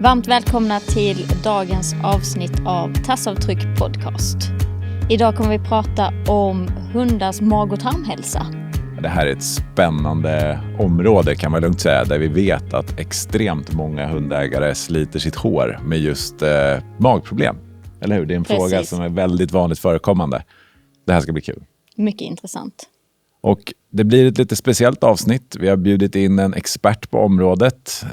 Varmt välkomna till dagens avsnitt av Tassavtryck podcast. Idag kommer vi prata om hundars mag- och tarmhälsa. Det här är ett spännande område kan man lugnt säga, där vi vet att extremt många hundägare sliter sitt hår med just magproblem. Eller hur? Det är en fråga som är väldigt vanligt förekommande. Det här ska bli kul. Mycket intressant. Och det blir ett lite speciellt avsnitt. Vi har bjudit in en expert på området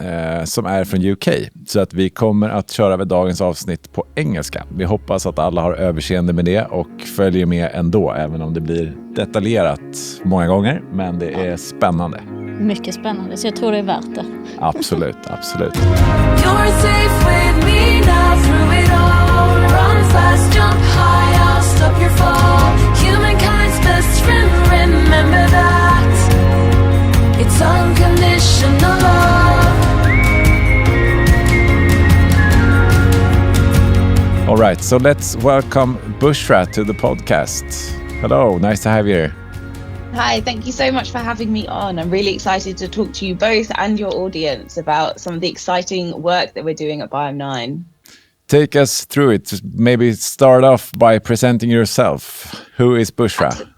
som är från UK. Så att vi kommer att köra över dagens avsnitt på engelska. Vi hoppas att alla har överseende med det och följer med ändå. Även om det blir detaljerat många gånger. Men det är spännande. Mycket spännande, så jag tror det är värt det. Absolut, absolut. You're safe with me now through it all. Run fast, jump high, I'll stop your fall. Humankind's best friend, remember that. It's unconditional love. All right, so let's welcome Bushra to the podcast. Hello, nice to have you here. Hi, thank you so much for having me on. I'm really excited to talk to you both and your audience about some of the exciting work that we're doing at Biome 9. Take us through it. Maybe start off by presenting yourself. Who is Bushra?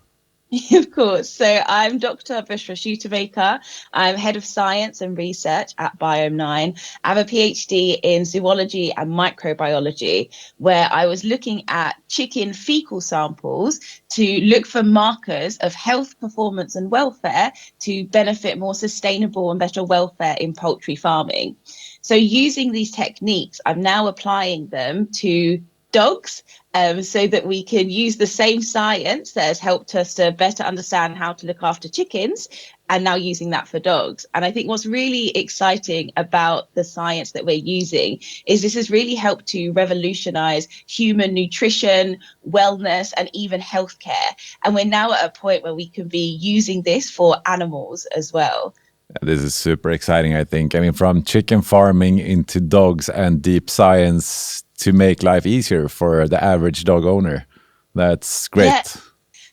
Of course. So I'm Dr Bushra Schuitemaker. I'm Head of Science and Research at Biome 9. I have a PhD in zoology and microbiology, where I was looking at chicken fecal samples to look for markers of health, performance and welfare to benefit more sustainable and better welfare in poultry farming. So using these techniques, I'm now applying them to dogs so that we can use the same science that has helped us to better understand how to look after chickens, and now using that for dogs. And I think what's really exciting about the science that we're using is this has really helped to revolutionize human nutrition, wellness, and even healthcare. And we're now at a point where we can be using this for animals as well. This is super exciting, I think. I mean, from chicken farming into dogs and deep science to make life easier for the average dog owner. That's great. Yeah.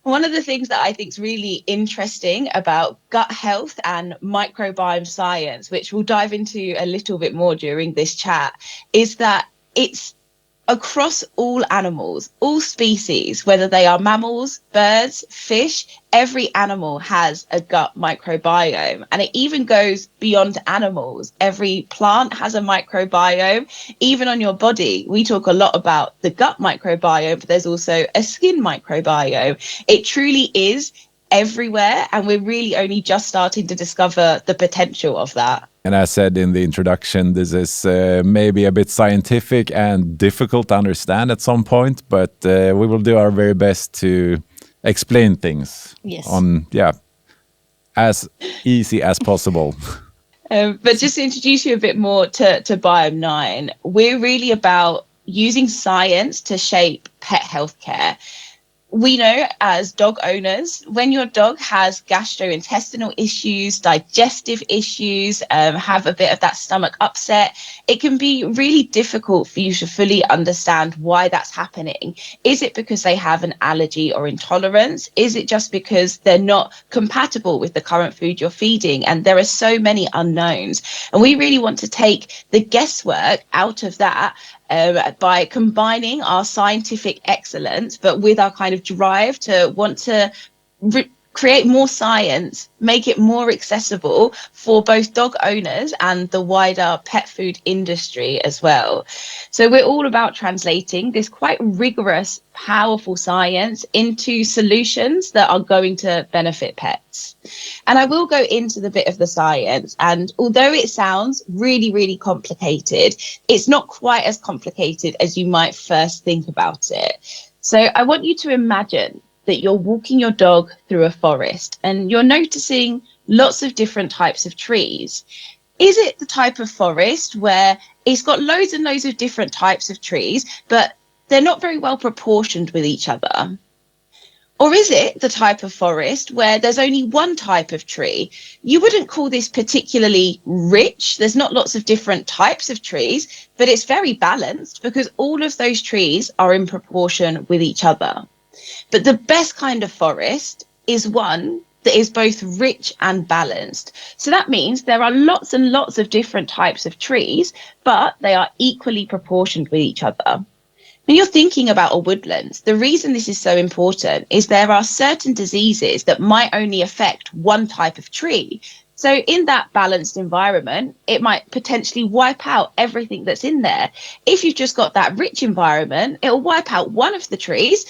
One of the things that I think is really interesting about gut health and microbiome science, which we'll dive into a little bit more during this chat, is that it's across all animals, all species, whether they are mammals, birds, fish, every animal has a gut microbiome, and it even goes beyond animals. Every plant has a microbiome. Even on your body, we talk a lot about the gut microbiome, but there's also a skin microbiome. It truly is everywhere, and we're really only just starting to discover the potential of that. And as said in the introduction, this is maybe a bit scientific and difficult to understand at some point, but we will do our very best to explain things on, as easy as possible. But just to introduce you a bit more to Biome 9, we're really about using science to shape pet healthcare. We know as dog owners, when your dog has gastrointestinal issues, digestive issues, have a bit of that stomach upset, it can be really difficult for you to fully understand why that's happening. Is it because they have an allergy or intolerance? Is it just because they're not compatible with the current food you're feeding? And there are so many unknowns. And we really want to take the guesswork out of that by combining our scientific excellence, but with our kind of drive to want to create more science, make it more accessible for both dog owners and the wider pet food industry as well. So we're all about translating this quite rigorous, powerful science into solutions that are going to benefit pets. And I will go into the bit of the science, and although it sounds really, really complicated, it's not quite as complicated as you might first think about it. So I want you to imagine that you're walking your dog through a forest and you're noticing lots of different types of trees. Is it the type of forest where it's got loads and loads of different types of trees, but they're not very well proportioned with each other? Or is it the type of forest where there's only one type of tree? You wouldn't call this particularly rich. There's not lots of different types of trees, but it's very balanced because all of those trees are in proportion with each other. But the best kind of forest is one that is both rich and balanced. So that means there are lots and lots of different types of trees, but they are equally proportioned with each other. When you're thinking about a woodland, the reason this is so important is there are certain diseases that might only affect one type of tree. So in that balanced environment, it might potentially wipe out everything that's in there. If you've just got that rich environment, it'll wipe out one of the trees,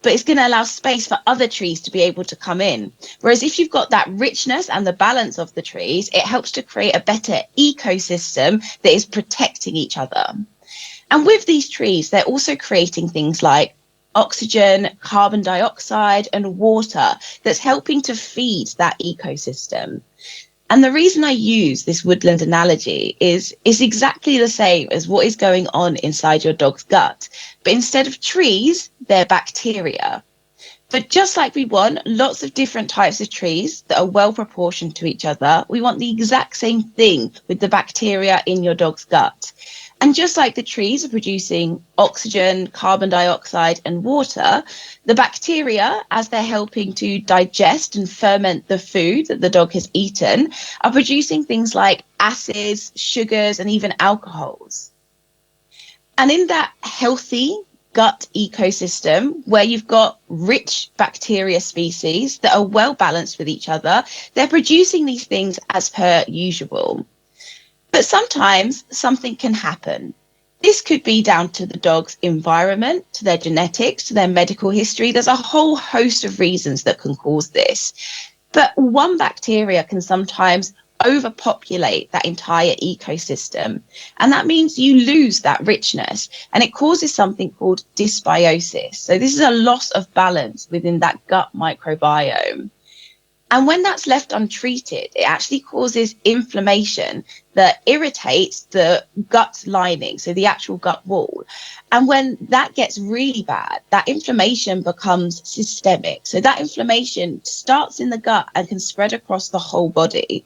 but it's going to allow space for other trees to be able to come in. Whereas if you've got that richness and the balance of the trees, it helps to create a better ecosystem that is protecting each other. And with these trees, they're also creating things like oxygen, carbon dioxide, and water that's helping to feed that ecosystem. And the reason I use this woodland analogy is it's exactly the same as what is going on inside your dog's gut. But instead of trees, they're bacteria. But just like we want lots of different types of trees that are well proportioned to each other, we want the exact same thing with the bacteria in your dog's gut. And just like the trees are producing oxygen, carbon dioxide, and water, the bacteria, as they're helping to digest and ferment the food that the dog has eaten, are producing things like acids, sugars, and even alcohols. And in that healthy gut ecosystem, where you've got rich bacteria species that are well balanced with each other, they're producing these things as per usual. But sometimes something can happen. This could be down to the dog's environment, to their genetics, to their medical history. There's a whole host of reasons that can cause this. But one bacteria can sometimes overpopulate that entire ecosystem. And that means you lose that richness, and it causes something called dysbiosis. So this is a loss of balance within that gut microbiome. And when that's left untreated, it actually causes inflammation that irritates the gut lining, so the actual gut wall. And when that gets really bad, that inflammation becomes systemic. So that inflammation starts in the gut and can spread across the whole body.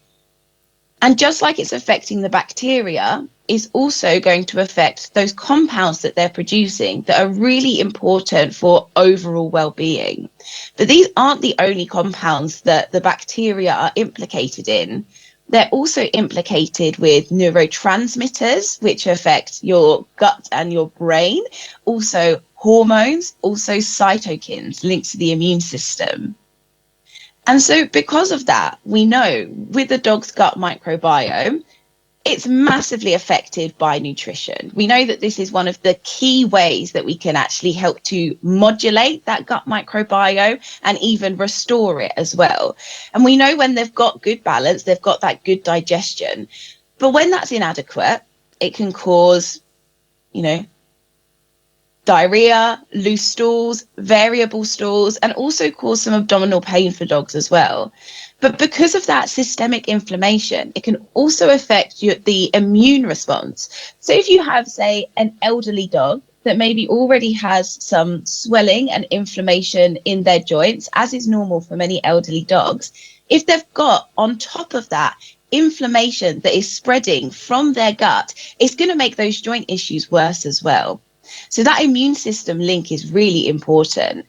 And just like it's affecting the bacteria, it's also going to affect those compounds that they're producing that are really important for overall well-being. But these aren't the only compounds that the bacteria are implicated in. They're also implicated with neurotransmitters, which affect your gut and your brain, also hormones, also cytokines linked to the immune system. And so because of that, we know with the dog's gut microbiome, it's massively affected by nutrition. We know that this is one of the key ways that we can actually help to modulate that gut microbiome and even restore it as well. And we know when they've got good balance, they've got that good digestion. But when that's inadequate, it can cause, diarrhea, loose stools, variable stools, and also cause some abdominal pain for dogs as well. But because of that systemic inflammation, it can also affect the immune response. So if you have, say, an elderly dog that maybe already has some swelling and inflammation in their joints, as is normal for many elderly dogs, if they've got on top of that inflammation that is spreading from their gut, it's going to make those joint issues worse as well. So that immune system link is really important.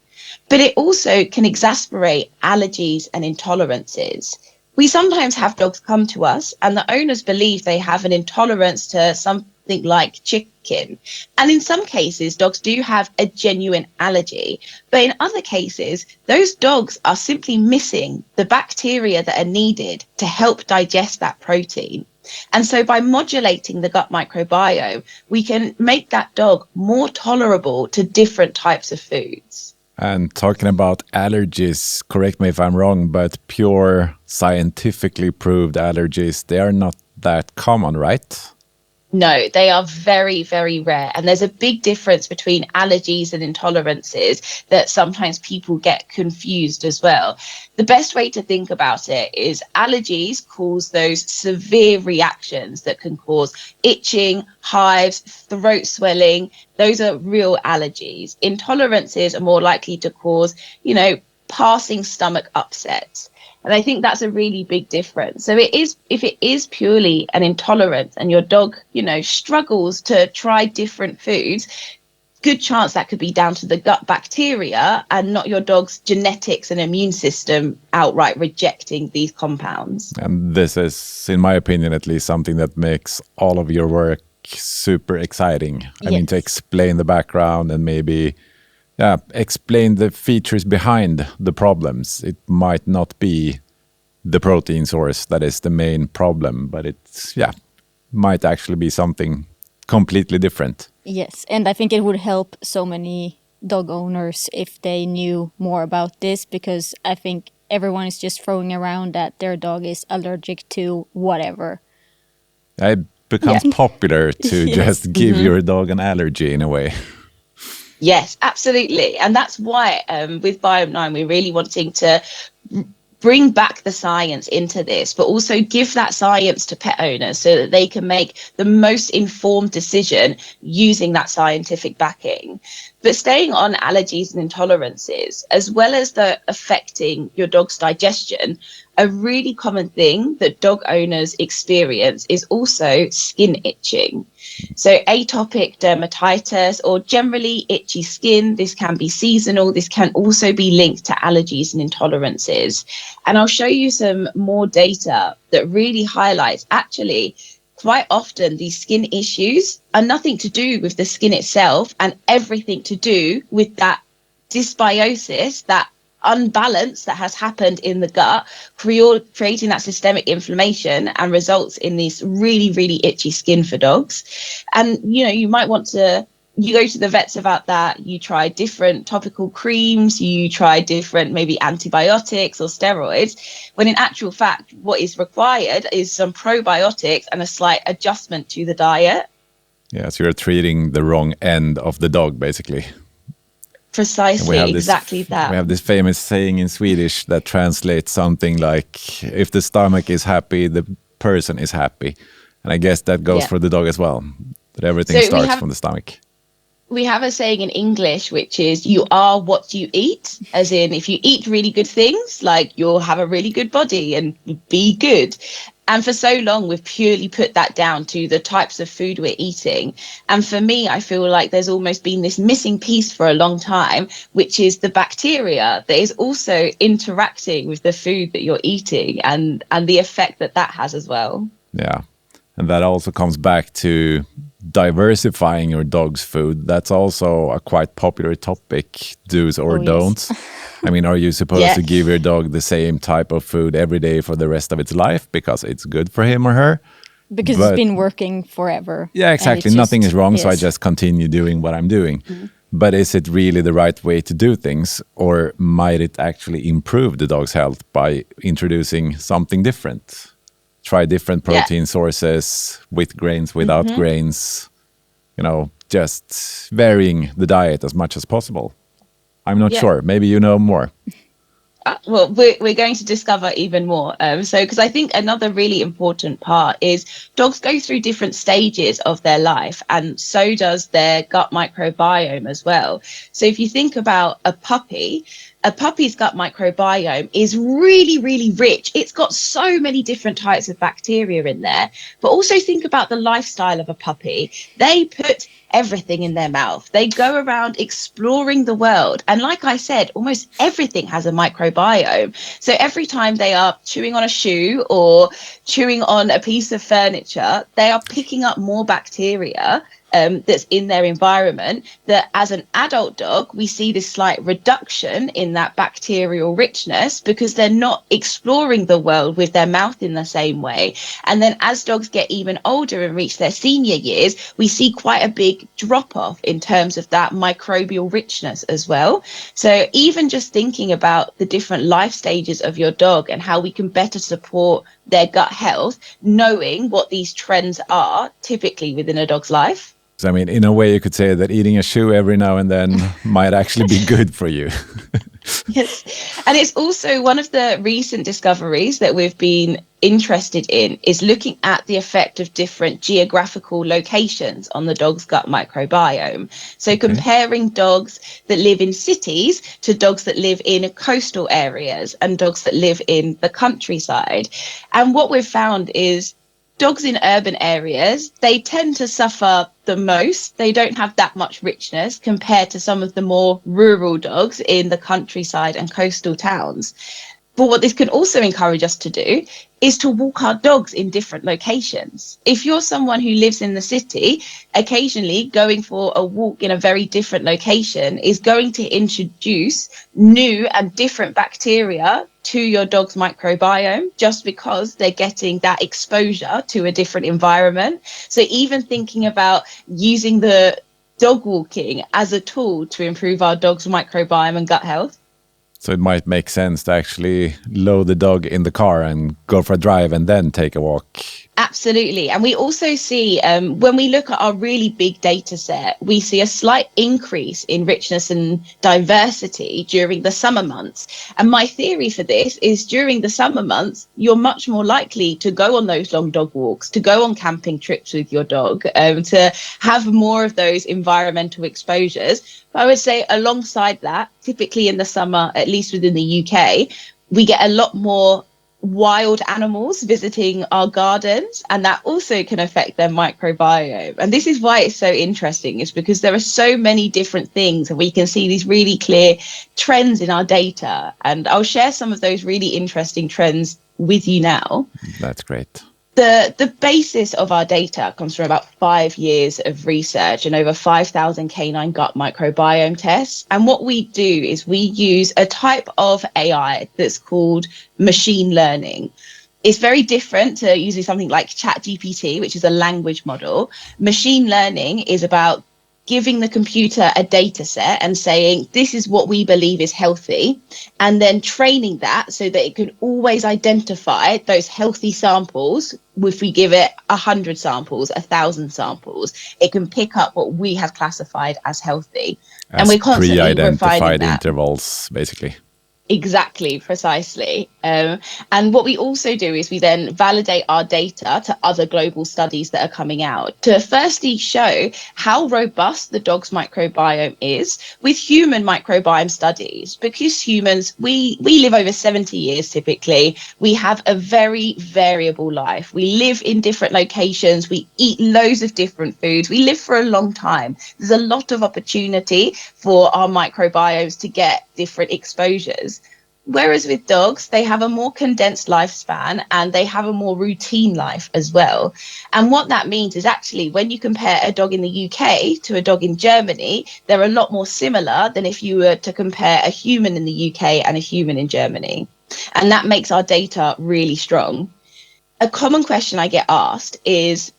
But it also can exacerbate allergies and intolerances. We sometimes have dogs come to us and the owners believe they have an intolerance to something like chicken. And in some cases, dogs do have a genuine allergy. But in other cases, those dogs are simply missing the bacteria that are needed to help digest that protein. And so by modulating the gut microbiome, we can make that dog more tolerable to different types of foods. And talking about allergies, correct me if I'm wrong, but pure scientifically proved allergies, they are not that common, right? No, they are very, very rare. And there's a big difference between allergies and intolerances that sometimes people get confused as well. The best way to think about it is allergies cause those severe reactions that can cause itching, hives, throat swelling. Those are real allergies. Intolerances are more likely to cause, passing stomach upset. And I think that's a really big difference. So if it is purely an intolerance and your dog, struggles to try different foods, good chance that could be down to the gut bacteria and not your dog's genetics and immune system outright rejecting these compounds. And this is, in my opinion, at least something that makes all of your work super exciting. I mean, to explain the background and maybe explain the features behind the problems. It might not be the protein source that is the main problem, but it's, might actually be something completely different. Yes, and I think it would help so many dog owners if they knew more about this, because I think everyone is just throwing around that their dog is allergic to whatever. It becomes popular to just give your dog an allergy in a way. Yes, absolutely. And that's why with Biome 9, we're really wanting to bring back the science into this, but also give that science to pet owners so that they can make the most informed decision using that scientific backing. But staying on allergies and intolerances, as well as the affecting your dog's digestion, a really common thing that dog owners experience is also skin itching. So atopic dermatitis, or generally itchy skin, this can be seasonal. This can also be linked to allergies and intolerances. And I'll show you some more data that really highlights actually quite often these skin issues are nothing to do with the skin itself and everything to do with that dysbiosis, that unbalance that has happened in the gut, creating that systemic inflammation and results in this really, really itchy skin for dogs. And, you know, you might want to, you go to the vets about that, you try different topical creams, you try different maybe antibiotics or steroids, when in actual fact, what is required is some probiotics and a slight adjustment to the diet. Yeah, so you're treating the wrong end of the dog, basically. Precisely, exactly that. We have this famous saying in Swedish that translates something like, if the stomach is happy, the person is happy. And I guess that goes for the dog as well, that everything starts from the stomach. We have a saying in English, which is, you are what you eat, as in if you eat really good things, like you'll have a really good body and be good. And for so long, we've purely put that down to the types of food we're eating. And for me, I feel like there's almost been this missing piece for a long time, which is the bacteria that is also interacting with the food that you're eating and the effect that that has as well. Yeah. And that also comes back to diversifying your dog's food. That's also a quite popular topic, do's or don'ts. I mean, are you supposed to give your dog the same type of food every day for the rest of its life because it's good for him or her? Because it's been working forever. Yeah, exactly. Nothing is wrong, so I just continue doing what I'm doing. Mm-hmm. But is it really the right way to do things? Or might it actually improve the dog's health by introducing something different? Try different protein sources, with grains, without grains, you know, just varying the diet as much as possible. I'm not sure. Maybe you know more. Well, we're going to discover even more. Because I think another really important part is dogs go through different stages of their life, and so does their gut microbiome as well. So if you think about a puppy's gut microbiome is really, really rich. It's got so many different types of bacteria in there. But also think about the lifestyle of a puppy. They put everything in their mouth. They go around exploring the world. And like I said, almost everything has a microbiome. So every time they are chewing on a shoe or chewing on a piece of furniture, they are picking up more bacteria that's in their environment, that as an adult dog, we see this slight reduction in that bacterial richness because they're not exploring the world with their mouth in the same way. And then as dogs get even older and reach their senior years, we see quite a big drop off in terms of that microbial richness as well. So even just thinking about the different life stages of your dog and how we can better support their gut health, knowing what these trends are typically within a dog's life. I mean, in a way, you could say that eating a shoe every now and then might actually be good for you. Yes. And it's also one of the recent discoveries that we've been interested in is looking at the effect of different geographical locations on the dog's gut microbiome. So comparing dogs that live in cities to dogs that live in coastal areas and dogs that live in the countryside. And what we've found is dogs in urban areas, they tend to suffer the most. They don't have that much richness compared to some of the more rural dogs in the countryside and coastal towns. But what this can also encourage us to do is to walk our dogs in different locations. If you're someone who lives in the city, occasionally going for a walk in a very different location is going to introduce new and different bacteria to your dog's microbiome just because they're getting that exposure to a different environment. So even thinking about using the dog walking as a tool to improve our dog's microbiome and gut health. So it might make sense to actually load the dog in the car and go for a drive and then take a walk. Absolutely. And we also see when we look at our really big data set, we see a slight increase in richness and diversity during the summer months. And my theory for this is during the summer months, you're much more likely to go on those long dog walks, to go on camping trips with your dog, to have more of those environmental exposures. But I would say alongside that, typically in the summer, at least within the UK, we get a lot more wild animals visiting our gardens, and that also can affect their microbiome. And this is why it's so interesting, is because there are so many different things and we can see these really clear trends in our data. And I'll share some of those really interesting trends with you now. That's great. The basis of our data comes from about 5 years of research and over 5,000 canine gut microbiome tests. And what we do is we use a type of AI that's called machine learning. It's very different to using something like ChatGPT, which is a language model. Machine learning is about giving the computer a data set and saying, this is what we believe is healthy, and then training that so that it can always identify those healthy samples. If we give it 100 samples, 1,000 samples, it can pick up what we have classified as healthy. As and we're constantly pre-identified refining that. intervals, basically. Exactly, precisely. And what we also do is we then validate our data to other global studies that are coming out to firstly show how robust the dog's microbiome is with human microbiome studies. Because humans, we live over 70 years typically. We have a very variable life. We live in different locations. We eat loads of different foods. We live for a long time. There's a lot of opportunity for our microbiomes to get different exposures. Whereas with dogs, they have a more condensed lifespan and they have a more routine life as well. And what that means is actually when you compare a dog in the UK to a dog in Germany, they're a lot more similar than if you were to compare a human in the UK and a human in Germany. And that makes our data really strong. A common question I get asked is,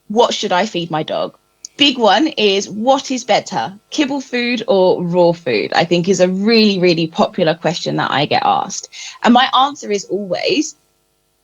what should I feed my dog? Big one is, what is better, kibble food or raw food? I think is a really, really popular question that I get asked. And my answer is always,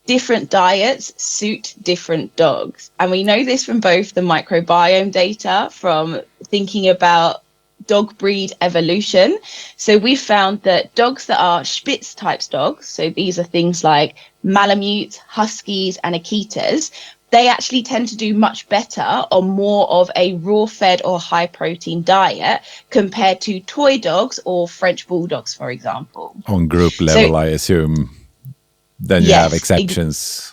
different diets suit different dogs. And we know this from both the microbiome data, from thinking about dog breed evolution. So we found that dogs that are Spitz types dogs, so these are things like Malamutes, Huskies and Akitas, they actually tend to do much better on more of a raw-fed or high-protein diet compared to toy dogs or French bulldogs, for example. On group level, so, I assume, then you have exceptions,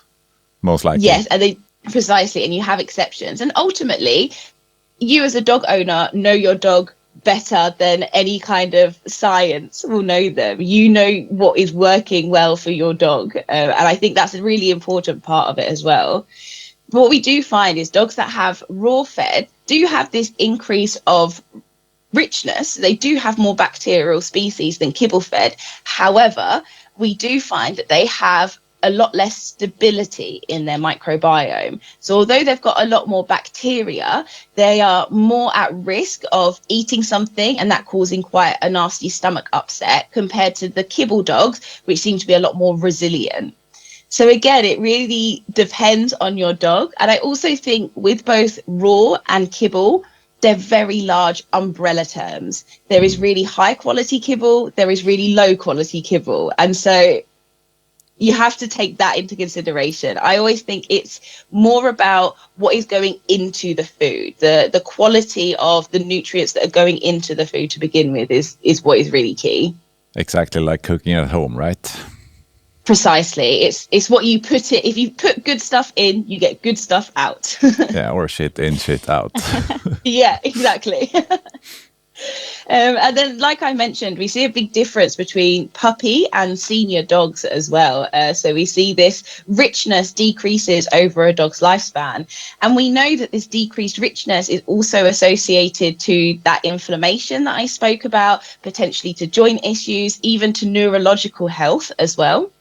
most likely. Yes, and precisely, and you have exceptions. And ultimately, you as a dog owner know your dog better than any kind of science will know them. You know what is working well for your dog. And I think that's a really important part of it as well. But what we do find is dogs that have raw fed do have this increase of richness. They do have more bacterial species than kibble fed. However, we do find that they have a lot less stability in their microbiome. So although they've got a lot more bacteria, they are more at risk of eating something and that causing quite a nasty stomach upset compared to the kibble dogs, which seem to be a lot more resilient. So again, it really depends on your dog. And I also think with both raw and kibble, they're very large umbrella terms. There is really high quality kibble, there is really low quality kibble. And so you have to take that into consideration. I always think it's more about what is going into the food. The quality of the nutrients that are going into the food to begin with is what is really key. Exactly like cooking at home, right? Precisely. It's what you put it. If you put good stuff in, you get good stuff out. Yeah, or shit in, shit out. Yeah, exactly. And then, like I mentioned, we see a big difference between puppy and senior dogs as well. So we see this richness decreases over a dog's lifespan. And we know that this decreased richness is also associated to that inflammation that I spoke about, potentially to joint issues, even to neurological health as well.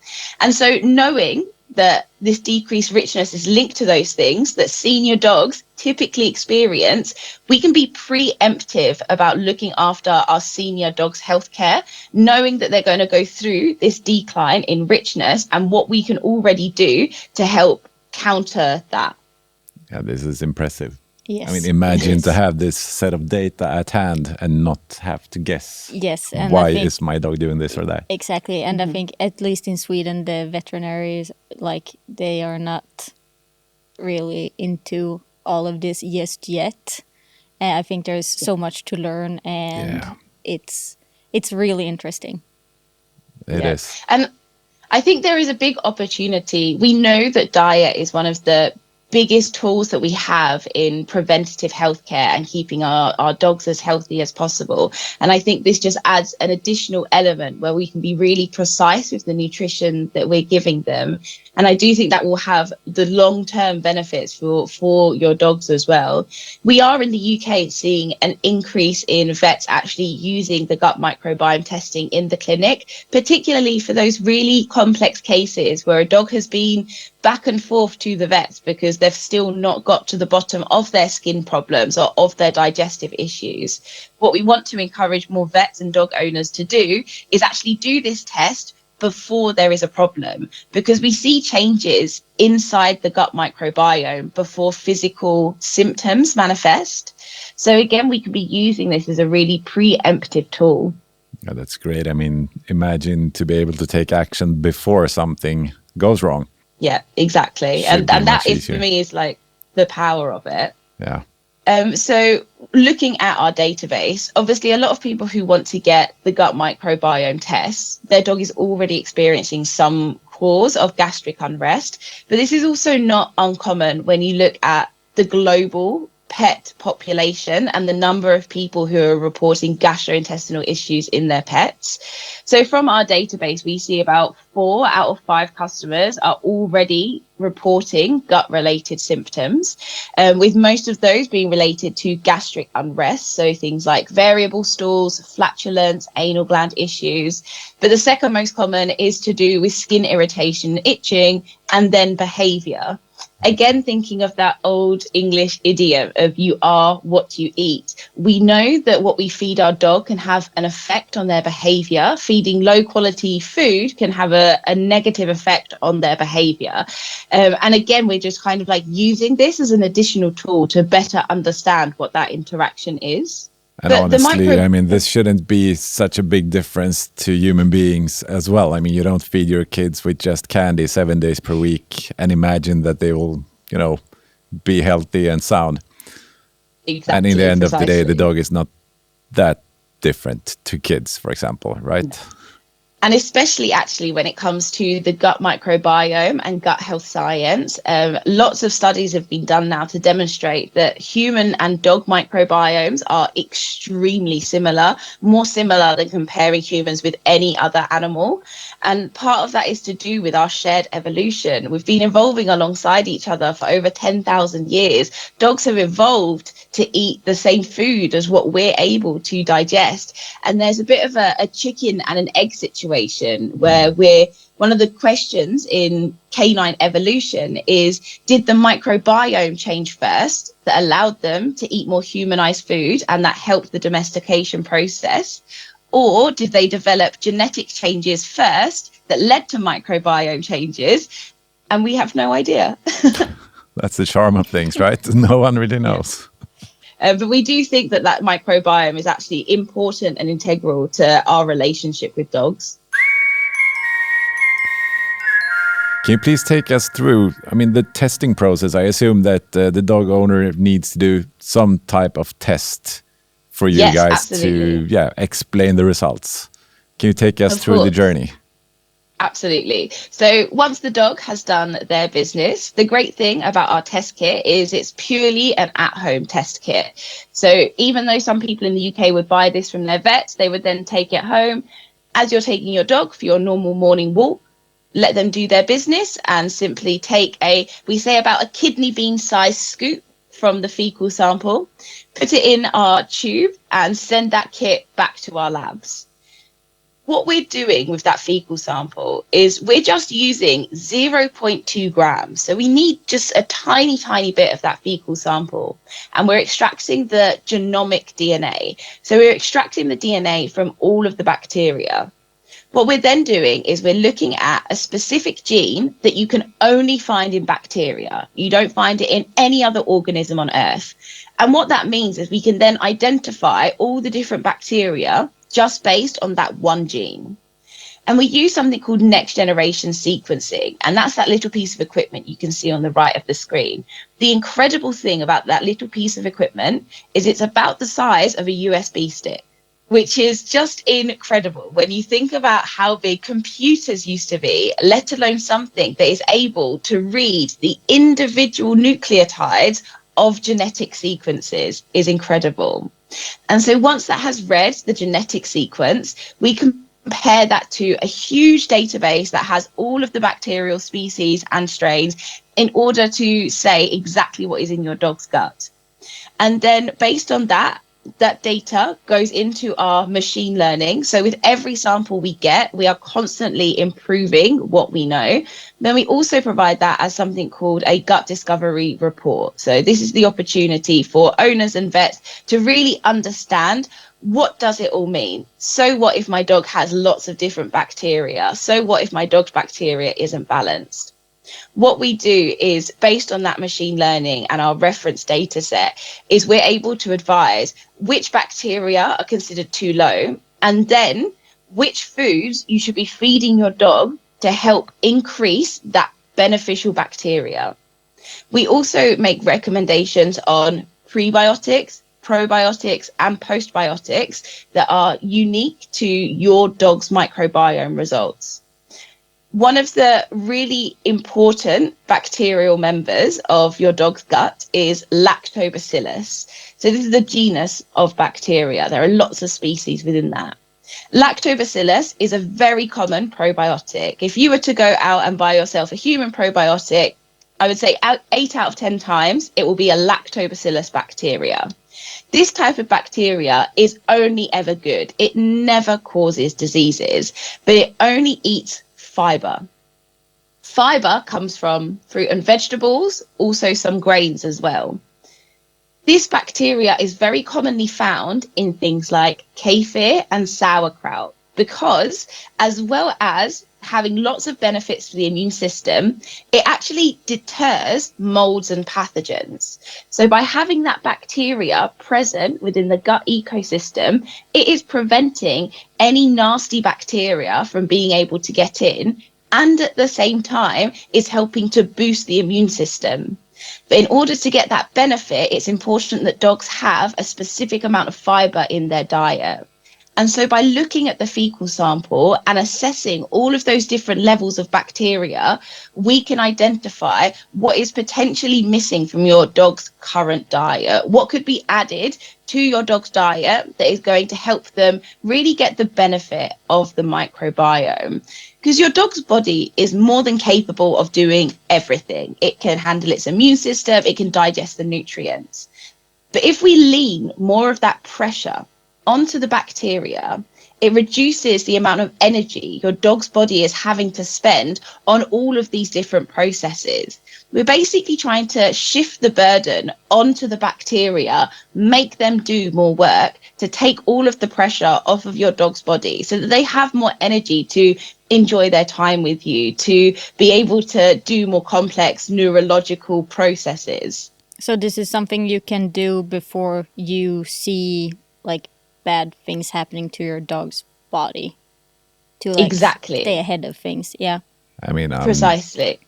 And so knowing that this decreased richness is linked to those things that senior dogs typically experience, we can be preemptive about looking after our senior dogs' healthcare, knowing that they're going to go through this decline in richness and what we can already do to help counter that. Yeah, this is impressive. Yes. I mean, imagine to have this set of data at hand and not have to guess. Yes, and why I think, is my dog doing this or that? exactly. And I think at least in Sweden, the veterinaries, like, they are not really into all of this just yet. And I think there's so much to learn, and it's really interesting. It is. And I think there is a big opportunity. We know that diet is one of the biggest tools that we have in preventative healthcare and keeping our dogs as healthy as possible. And I think this just adds an additional element where we can be really precise with the nutrition that we're giving them. And I do think that will have the long-term benefits for your dogs as well. We are in the UK seeing an increase in vets actually using the gut microbiome testing in the clinic, particularly for those really complex cases where a dog has been back and forth to the vets because they've still not got to the bottom of their skin problems or of their digestive issues. What we want to encourage more vets and dog owners to do is actually do this test before there is a problem, because we see changes inside the gut microbiome before physical symptoms manifest. So again, we could be using this as a really preemptive tool. Yeah, that's great. I mean, imagine to be able to take action before something goes wrong. Yeah, exactly. And that is, for me, is like the power of it. Yeah. So looking at our database, obviously a lot of people who want to get the gut microbiome tests, their dog is already experiencing some cause of gastric unrest. But this is also not uncommon when you look at the global pet population and the number of people who are reporting gastrointestinal issues in their pets. So from our database, we see about 4 out of 5 customers are already reporting gut-related symptoms, with most of those being related to gastric unrest, so things like variable stools, flatulence, anal gland issues. But the second most common is to do with skin irritation, itching, and then behavior. Again, thinking of that old English idiom of you are what you eat. We know that what we feed our dog can have an effect on their behavior. Feeding low quality food can have a negative effect on their behavior. And again, we're just kind of like using this as an additional tool to better understand what that interaction is. And honestly, I mean, this shouldn't be such a big difference to human beings as well. I mean, you don't feed your kids with just candy 7 days per week and imagine that they will, you know, be healthy and sound. Exactly. And in the end of the day, the dog is not that different to kids, for example, right? And especially actually when it comes to the gut microbiome and gut health science, lots of studies have been done now to demonstrate that human and dog microbiomes are extremely similar, more similar than comparing humans with any other animal. And part of that is to do with our shared evolution. We've been evolving alongside each other for over 10,000 years. Dogs have evolved to eat the same food as what we're able to digest. And there's a bit of a chicken and an egg situation where one of the questions in canine evolution is, did the microbiome change first that allowed them to eat more humanized food and that helped the domestication process? Or did they develop genetic changes first that led to microbiome changes? And we have no idea. That's the charm of things, right? No one really knows. But we do think that microbiome is actually important and integral to our relationship with dogs. Can you please take us through, I mean, the testing process? I assume that the dog owner needs to do some type of test for you guys absolutely. to explain the results. Can you take us Of through the course. journey? Absolutely. So once the dog has done their business, the great thing about our test kit is it's purely an at-home test kit. So even though some people in the UK would buy this from their vets, they would then take it home. As you're taking your dog for your normal morning walk, let them do their business and simply take we say about a kidney bean size scoop from the fecal sample, put it in our tube and send that kit back to our labs. What we're doing with that fecal sample is we're just using 0.2 grams. So we need just a tiny, tiny bit of that fecal sample. And we're extracting the genomic DNA. So we're extracting the DNA from all of the bacteria. What we're then doing is we're looking at a specific gene that you can only find in bacteria. You don't find it in any other organism on Earth. And what that means is we can then identify all the different bacteria just based on that one gene. And we use something called next generation sequencing. And that's that little piece of equipment you can see on the right of the screen. The incredible thing about that little piece of equipment is it's about the size of a USB stick, which is just incredible when you think about how big computers used to be, let alone something that is able to read the individual nucleotides of genetic sequences is incredible. And so once that has read the genetic sequence, we compare that to a huge database that has all of the bacterial species and strains in order to say exactly what is in your dog's gut. And then based on that data goes into our machine learning. So with every sample we get, we are constantly improving what we know. Then we also provide that as something called a gut discovery report. So this is the opportunity for owners and vets to really understand, what does it all mean? So what if my dog has lots of different bacteria? So what if my dog's bacteria isn't balanced? What we do is, based on that machine learning and our reference data set, is we're able to advise which bacteria are considered too low, and then which foods you should be feeding your dog to help increase that beneficial bacteria. We also make recommendations on prebiotics, probiotics and postbiotics that are unique to your dog's microbiome results. One of the really important bacterial members of your dog's gut is lactobacillus. So this is the genus of bacteria. There are lots of species within that. Lactobacillus is a very common probiotic. If you were to go out and buy yourself a human probiotic, I would say 8 out of 10 times it will be a lactobacillus bacteria. This type of bacteria is only ever good. It never causes diseases, but it only eats fiber. Fiber comes from fruit and vegetables, also some grains as well. This bacteria is very commonly found in things like kefir and sauerkraut because, as well as having lots of benefits for the immune system, it actually deters molds and pathogens. So by having that bacteria present within the gut ecosystem, it is preventing any nasty bacteria from being able to get in, and at the same time is helping to boost the immune system. But in order to get that benefit, it's important that dogs have a specific amount of fiber in their diet. And so by looking at the fecal sample and assessing all of those different levels of bacteria, we can identify what is potentially missing from your dog's current diet, what could be added to your dog's diet that is going to help them really get the benefit of the microbiome. Because your dog's body is more than capable of doing everything. It can handle its immune system, it can digest the nutrients. But if we lean more of that pressure onto the bacteria, it reduces the amount of energy your dog's body is having to spend on all of these different processes. We're basically trying to shift the burden onto the bacteria, make them do more work to take all of the pressure off of your dog's body so that they have more energy to enjoy their time with you, to be able to do more complex neurological processes. So this is something you can do before you see like bad things happening to your dog's body, to like Exactly. stay ahead of things. Yeah, I mean, Precisely.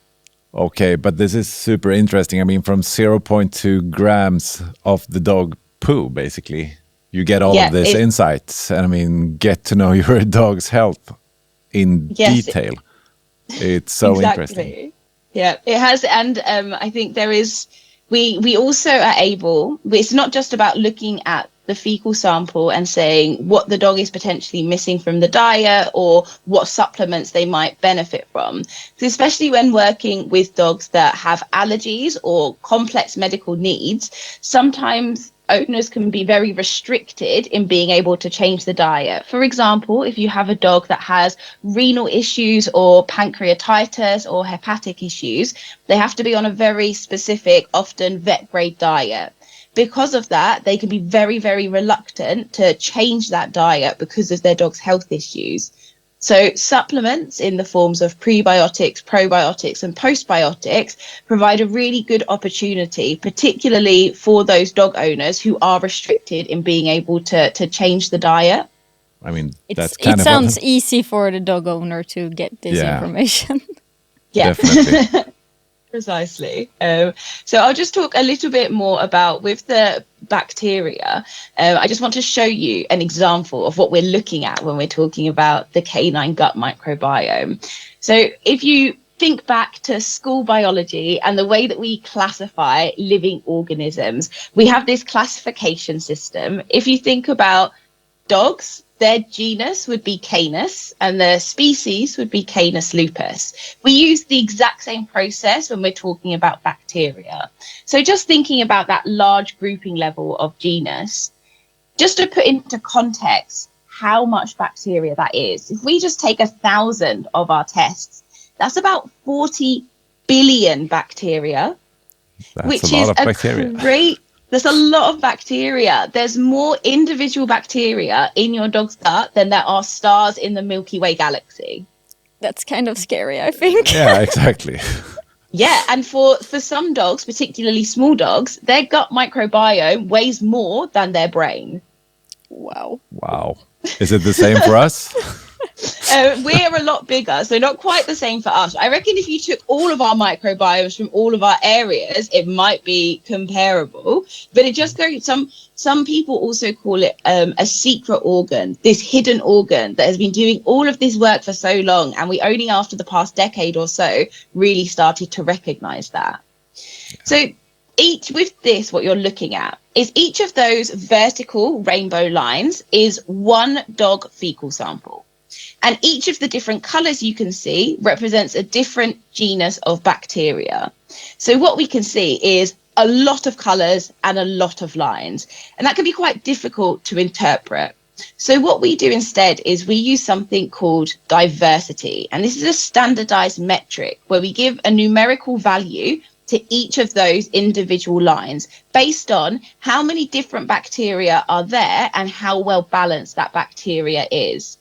okay, but this is super interesting. I mean, from 0.2 grams of the dog poo, basically, you get all of this insights, and I mean, get to know your dog's health in detail. It's so interesting. Yeah, it has. And I think there is, we also are able, it's not just about looking at the fecal sample and saying what the dog is potentially missing from the diet or what supplements they might benefit from. So especially when working with dogs that have allergies or complex medical needs, sometimes owners can be very restricted in being able to change the diet. For example, if you have a dog that has renal issues or pancreatitis or hepatic issues, they have to be on a very specific, often vet grade diet. Because of that, they can be very, very reluctant to change that diet because of their dog's health issues. So supplements in the forms of prebiotics, probiotics and postbiotics provide a really good opportunity, particularly for those dog owners who are restricted in being able to change the diet. I mean, it sounds easy for the dog owner to get this information. Yeah, definitely. Precisely. So I'll just talk a little bit more about with the bacteria. I just want to show you an example of what we're looking at when we're talking about the canine gut microbiome. So if you think back to school biology and the way that we classify living organisms, we have this classification system. If you think about dogs, their genus would be Canis and their species would be Canis lupus. We use the exact same process when we're talking about bacteria. So just thinking about that large grouping level of genus, just to put into context how much bacteria that is, if we just take 1,000 of our tests, that's about 40 billion bacteria, which is There's a lot of bacteria. There's more individual bacteria in your dog's gut than there are stars in the Milky Way galaxy. That's kind of scary, I think. Yeah, exactly. Yeah, and for some dogs, particularly small dogs, their gut microbiome weighs more than their brain. Wow. Is it the same for us? We're a lot bigger, so not quite the same for us. I reckon if you took all of our microbiomes from all of our areas, it might be comparable. But it just goes, some people also call it a secret organ, this hidden organ that has been doing all of this work for so long. And we only after the past decade or so really started to recognize that. So what you're looking at is each of those vertical rainbow lines is one dog fecal sample. And each of the different colors you can see represents a different genus of bacteria. So what we can see is a lot of colors and a lot of lines, and that can be quite difficult to interpret. So what we do instead is we use something called diversity. And this is a standardized metric where we give a numerical value to each of those individual lines based on how many different bacteria are there and how well balanced that bacteria is.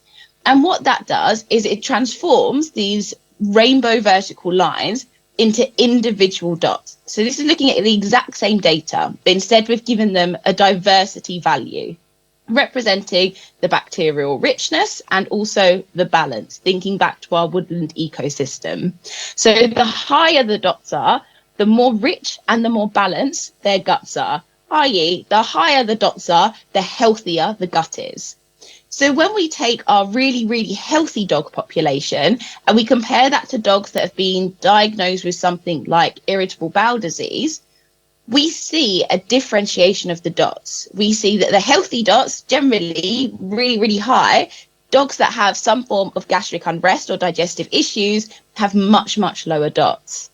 And what that does is it transforms these rainbow vertical lines into individual dots. So this is looking at the exact same data, but instead we've given them a diversity value representing the bacterial richness and also the balance, thinking back to our woodland ecosystem. So the higher the dots are, the more rich and the more balanced their guts are, i.e. the higher the dots are, the healthier the gut is. So when we take our really, really healthy dog population and we compare that to dogs that have been diagnosed with something like irritable bowel disease, we see a differentiation of the dots. We see that the healthy dots, generally really, really high. Dogs that have some form of gastric unrest or digestive issues have much, much lower dots.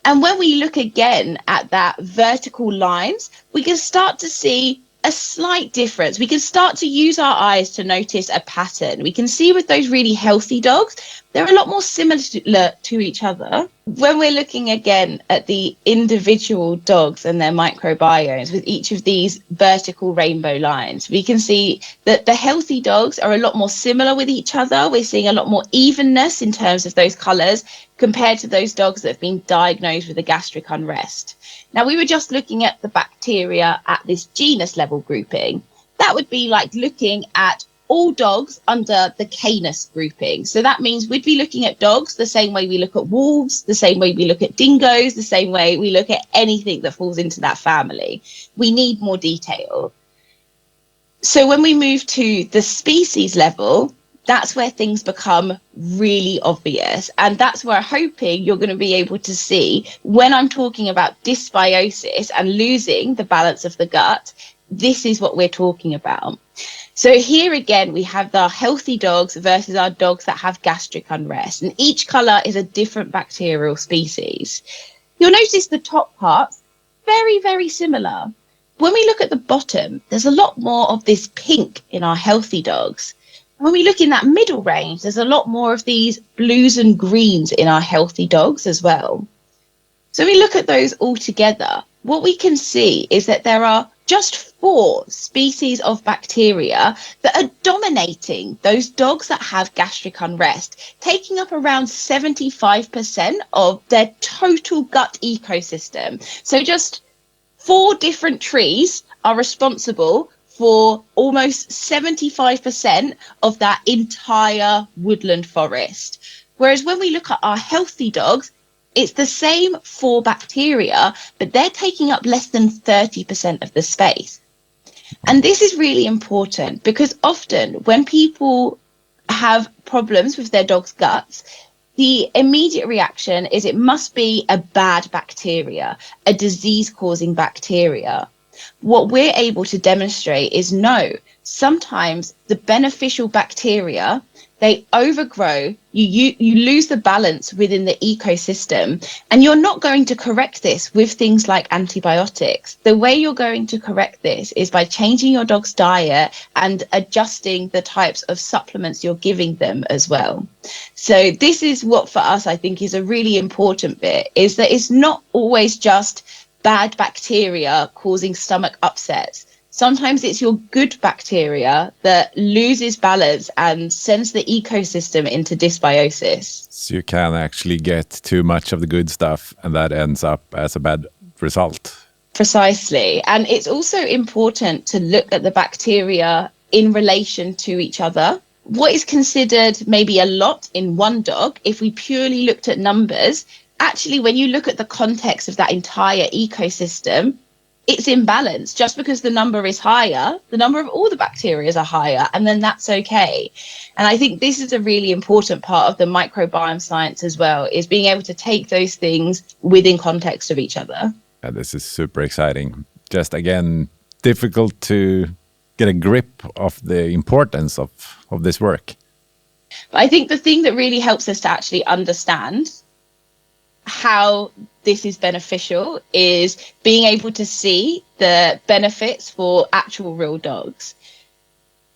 And when we look again at that vertical lines, we can start to see a slight difference. We can start to use our eyes to notice a pattern. We can see with those really healthy dogs, they're a lot more similar to each other. When we're looking again at the individual dogs and their microbiomes with each of these vertical rainbow lines, we can see that the healthy dogs are a lot more similar with each other. We're seeing a lot more evenness in terms of those colours compared to those dogs that have been diagnosed with a gastric unrest. Now, we were just looking at the bacteria at this genus level grouping. That would be like looking at all dogs under the Canis grouping. So that means we'd be looking at dogs the same way we look at wolves, the same way we look at dingoes, the same way we look at anything that falls into that family. We need more detail. So when we move to the species level, that's where things become really obvious. And that's where I'm hoping you're going to be able to see when I'm talking about dysbiosis and losing the balance of the gut, this is what we're talking about. So here again, we have the healthy dogs versus our dogs that have gastric unrest. And each colour is a different bacterial species. You'll notice the top parts, very, very similar. When we look at the bottom, there's a lot more of this pink in our healthy dogs. When we look in that middle range, there's a lot more of these blues and greens in our healthy dogs as well. So we look at those all together. What we can see is that there are just 4 species of bacteria that are dominating those dogs that have gastric unrest, taking up around 75% of their total gut ecosystem. So just 4 different trees are responsible for almost 75% of that entire woodland forest. Whereas when we look at our healthy dogs, it's the same 4 bacteria, but they're taking up less than 30% of the space. And this is really important because often when people have problems with their dog's guts, the immediate reaction is it must be a bad bacteria, a disease-causing bacteria. What we're able to demonstrate is no, sometimes the beneficial bacteria, they overgrow, you lose the balance within the ecosystem, and you're not going to correct this with things like antibiotics. The way you're going to correct this is by changing your dog's diet and adjusting the types of supplements you're giving them as well. So this is what for us I think is a really important bit, is that it's not always just bad bacteria causing stomach upsets. Sometimes it's your good bacteria that loses balance and sends the ecosystem into dysbiosis. So you can actually get too much of the good stuff and that ends up as a bad result. Precisely. And it's also important to look at the bacteria in relation to each other. What is considered maybe a lot in one dog, if we purely looked at numbers, actually when you look at the context of that entire ecosystem, it's in balance. Just because the number is higher, the number of all the bacteria are higher, and then that's okay. And I think this is a really important part of the microbiome science as well, is being able to take those things within context of each other. Yeah, this is super exciting. Just again, difficult to get a grip of the importance of this work. But I think the thing that really helps us to actually understand how this is beneficial is being able to see the benefits for actual real dogs.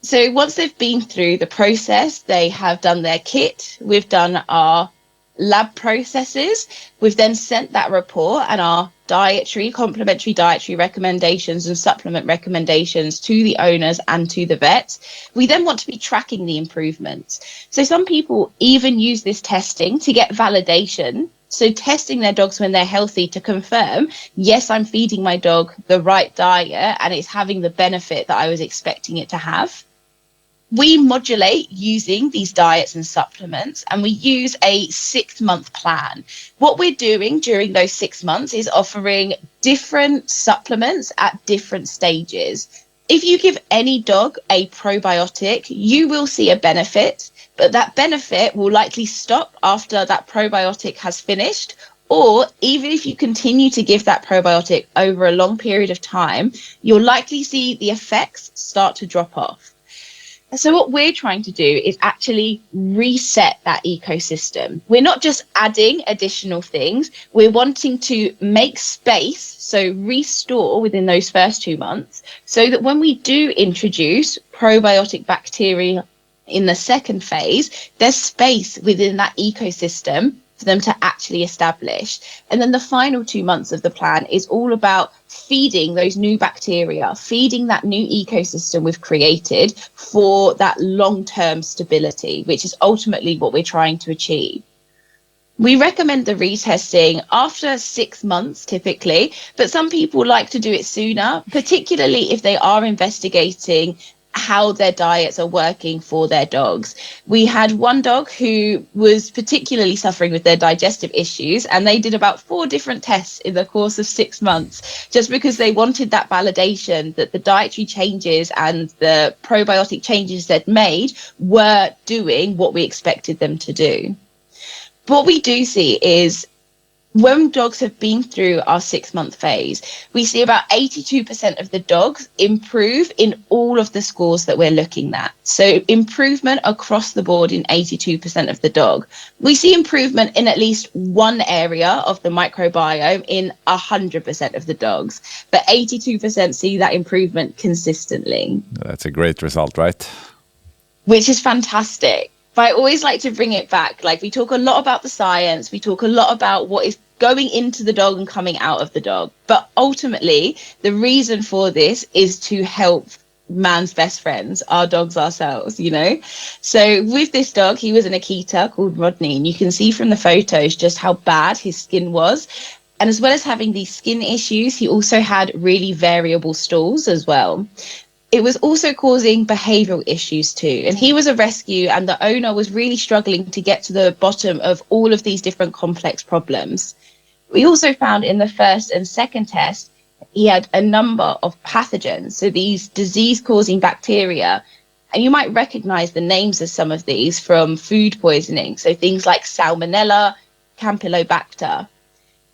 So once they've been through the process, they have done their kit, we've done our lab processes, we've then sent that report and our complementary dietary recommendations and supplement recommendations to the owners and to the vets. We then want to be tracking the improvements. So some people even use this testing to get validation. So testing their dogs when they're healthy to confirm, yes, I'm feeding my dog the right diet and it's having the benefit that I was expecting it to have. We modulate using these diets and supplements, and we use a 6-month plan. What we're doing during those 6 months is offering different supplements at different stages. If you give any dog a probiotic, you will see a benefit, but that benefit will likely stop after that probiotic has finished. Or even if you continue to give that probiotic over a long period of time, you'll likely see the effects start to drop off. So what we're trying to do is actually reset that ecosystem. We're not just adding additional things. We're wanting to make space, so restore within those first 2 months, so that when we do introduce probiotic bacteria in the second phase, there's space within that ecosystem for them to actually establish. And then the final 2 months of the plan is all about feeding those new bacteria, feeding that new ecosystem we've created for that long-term stability, which is ultimately what we're trying to achieve. We recommend the retesting after 6 months typically, but some people like to do it sooner, particularly if they are investigating how their diets are working for their dogs. We had one dog who was particularly suffering with their digestive issues, and they did about 4 different tests in the course of 6 months, just because they wanted that validation that the dietary changes and the probiotic changes they'd made were doing what we expected them to do. What we do see is when dogs have been through our 6-month phase, we see about 82% of the dogs improve in all of the scores that we're looking at. So improvement across the board in 82% of the dog. We see improvement in at least one area of the microbiome in 100% of the dogs, but 82% see that improvement consistently. That's a great result, right? Which is fantastic. But I always like to bring it back. Like, we talk a lot about the science. We talk a lot about what is going into the dog and coming out of the dog. But ultimately, the reason for this is to help man's best friends, our dogs ourselves, you know? So with this dog, he was an Akita called Rodney. And you can see from the photos just how bad his skin was. And as well as having these skin issues, he also had really variable stools as well. It was also causing behavioural issues too. And he was a rescue, and the owner was really struggling to get to the bottom of all of these different complex problems. We also found in the first and second test, he had a number of pathogens, so these disease-causing bacteria. And you might recognise the names of some of these from food poisoning, so things like Salmonella, Campylobacter.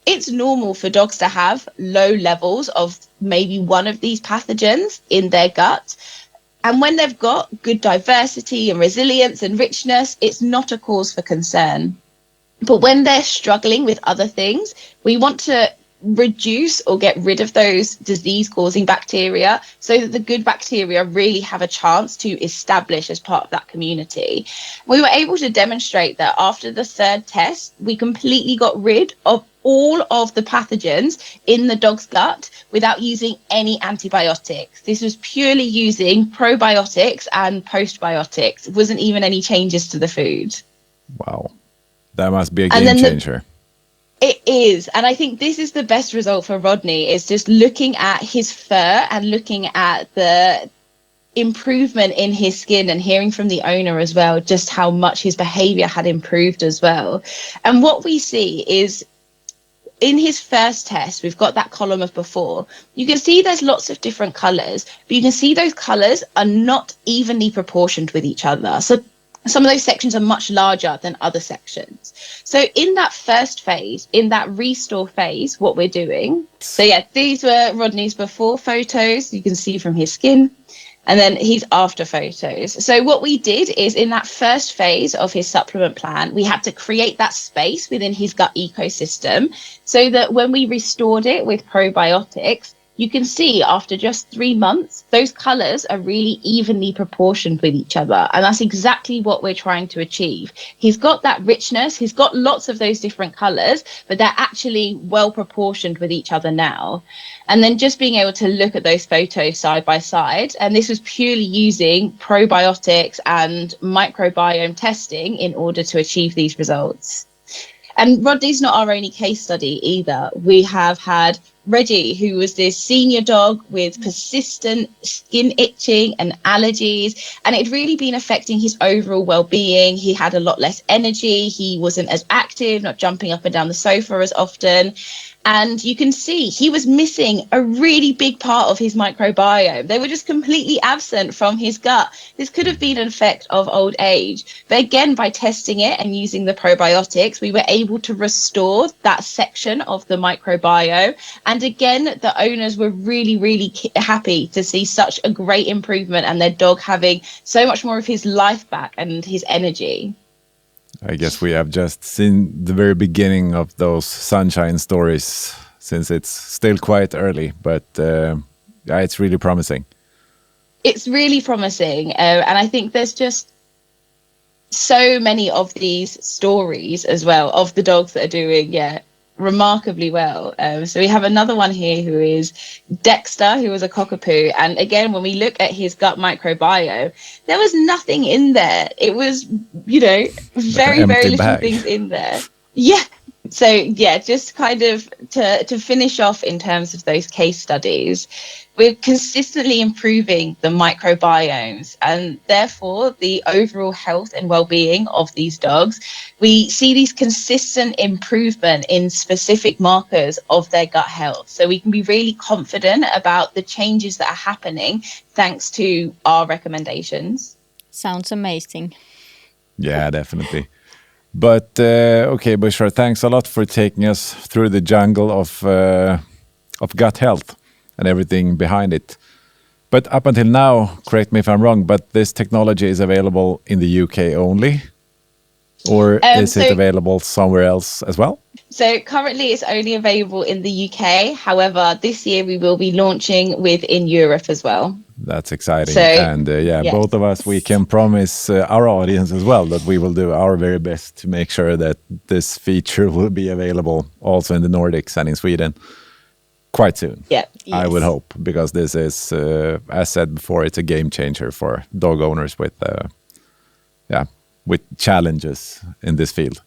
It's normal for dogs to have low levels of maybe one of these pathogens in their gut. And when they've got good diversity and resilience and richness, it's not a cause for concern. But when they're struggling with other things, we want to reduce or get rid of those disease-causing bacteria so that the good bacteria really have a chance to establish as part of that community. We were able to demonstrate that after the third test, we completely got rid of all of the pathogens in the dog's gut without using any antibiotics. This was purely using probiotics and postbiotics. It wasn't even any changes to the food. Wow. That must be a game changer. It is. And I think this is the best result for Rodney, is just looking at his fur and looking at the improvement in his skin and hearing from the owner as well, just how much his behavior had improved as well. And what we see is in his first test, we've got that column of before. You can see there's lots of different colors, but you can see those colors are not evenly proportioned with each other. So some of those sections are much larger than other sections. So in that first phase, in that restore phase, what we're doing, so yeah, these were Rodney's before photos, you can see from his skin, and then his after photos. So what we did is in that first phase of his supplement plan, we had to create that space within his gut ecosystem so that when we restored it with probiotics, you can see after just 3 months, those colors are really evenly proportioned with each other. And that's exactly what we're trying to achieve. He's got that richness. He's got lots of those different colors, but they're actually well proportioned with each other now. And then just being able to look at those photos side by side. And this was purely using probiotics and microbiome testing in order to achieve these results. And Rodney's not our only case study either. We have had Reggie, who was this senior dog with persistent skin itching and allergies, and it had really been affecting his overall well-being. He had a lot less energy. He wasn't as active, not jumping up and down the sofa as often. And you can see he was missing a really big part of his microbiome. They were just completely absent from his gut. This could have been an effect of old age. But again, by testing it and using the probiotics, we were able to restore that section of the microbiome. And again, the owners were really, really happy to see such a great improvement and their dog having so much more of his life back and his energy. I guess we have just seen the very beginning of those sunshine stories, since it's still quite early, but yeah, it's really promising. It's really promising. And I think there's just so many of these stories as well of the dogs that are doing, remarkably well. So we have another one here who is Dexter, who was a cockapoo. And again, when we look at his gut microbiome, there was nothing in there. It was, very, very little things in there. Yeah. So yeah, just kind of to finish off in terms of those case studies, we're consistently improving the microbiomes and therefore the overall health and well-being of these dogs. We see these consistent improvement in specific markers of their gut health. So we can be really confident about the changes that are happening thanks to our recommendations. Sounds amazing. Yeah, definitely. But okay, Bushra, thanks a lot for taking us through the jungle of gut health and everything behind it. But up until now, correct me if I'm wrong, but this technology is available in the UK only? Or is it available somewhere else as well? So currently it's only available in the UK. However, this year we will be launching within Europe as well. That's exciting. So, and yes. Both of us, we can promise our audience as well that we will do our very best to make sure that this feature will be available also in the Nordics and in Sweden quite soon. Yeah, I would hope, because this is, as said before, it's a game changer for dog owners with challenges in this field.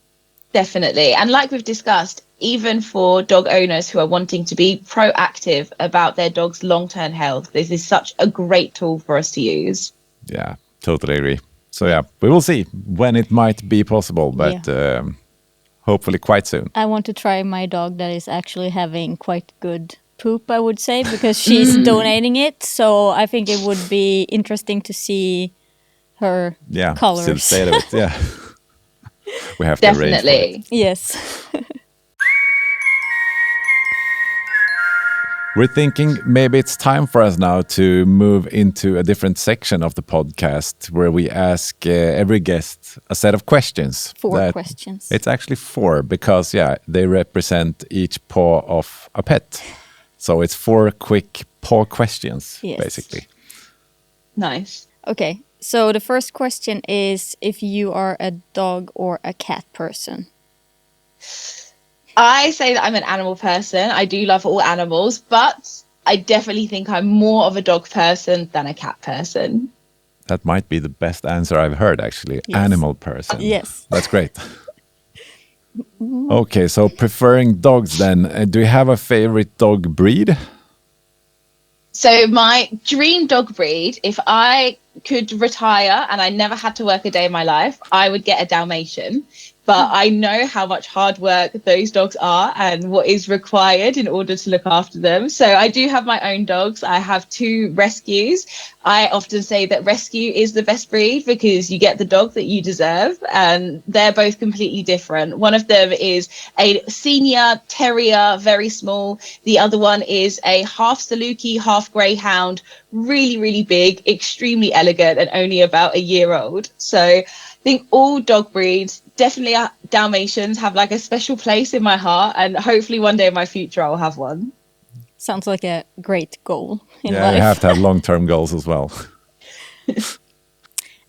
Definitely. And like we've discussed, even for dog owners who are wanting to be proactive about their dog's long-term health, this is such a great tool for us to use. Yeah, totally agree. So yeah, we will see when it might be possible, but hopefully quite soon. I want to try my dog that is actually having quite good poop, I would say, because she's donating it. So I think it would be interesting to see her colors. Still state of it, yeah. We have Definitely. to arrange for it. Yes. We're thinking maybe it's time for us now to move into a different section of the podcast where we ask every guest a set of questions. 4 questions. It's actually 4 because, they represent each paw of a pet. So it's 4 quick paw questions, basically. Nice. Okay. So the first question is if you are a dog or a cat person. I say that I'm an animal person. I do love all animals, but I definitely think I'm more of a dog person than a cat person. That might be the best answer I've heard, actually. Yes. Animal person. Yes. That's great. Okay, so preferring dogs then. Do you have a favorite dog breed? So my dream dog breed, if I could retire and I never had to work a day in my life, I would get a Dalmatian. But I know how much hard work those dogs are and what is required in order to look after them. So I do have my own dogs. I have 2 rescues. I often say that rescue is the best breed because you get the dog that you deserve, and they're both completely different. One of them is a senior terrier, very small. The other one is a half Saluki, half greyhound, really, really big, extremely elegant, and only about a year old. So I think all dog breeds, definitely Dalmatians, have like a special place in my heart, and hopefully one day in my future I'll have one. Sounds like a great goal in Yeah, life. you have to have long-term goals as well.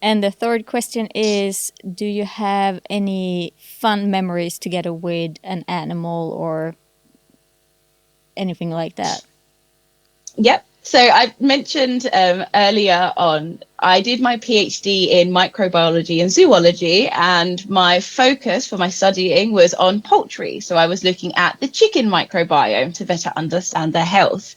And the third question is, do you have any fun memories together with an animal or anything like that? Yep. So I mentioned earlier on, I did my PhD in microbiology and zoology, and my focus for my studying was on poultry. So I was looking at the chicken microbiome to better understand their health.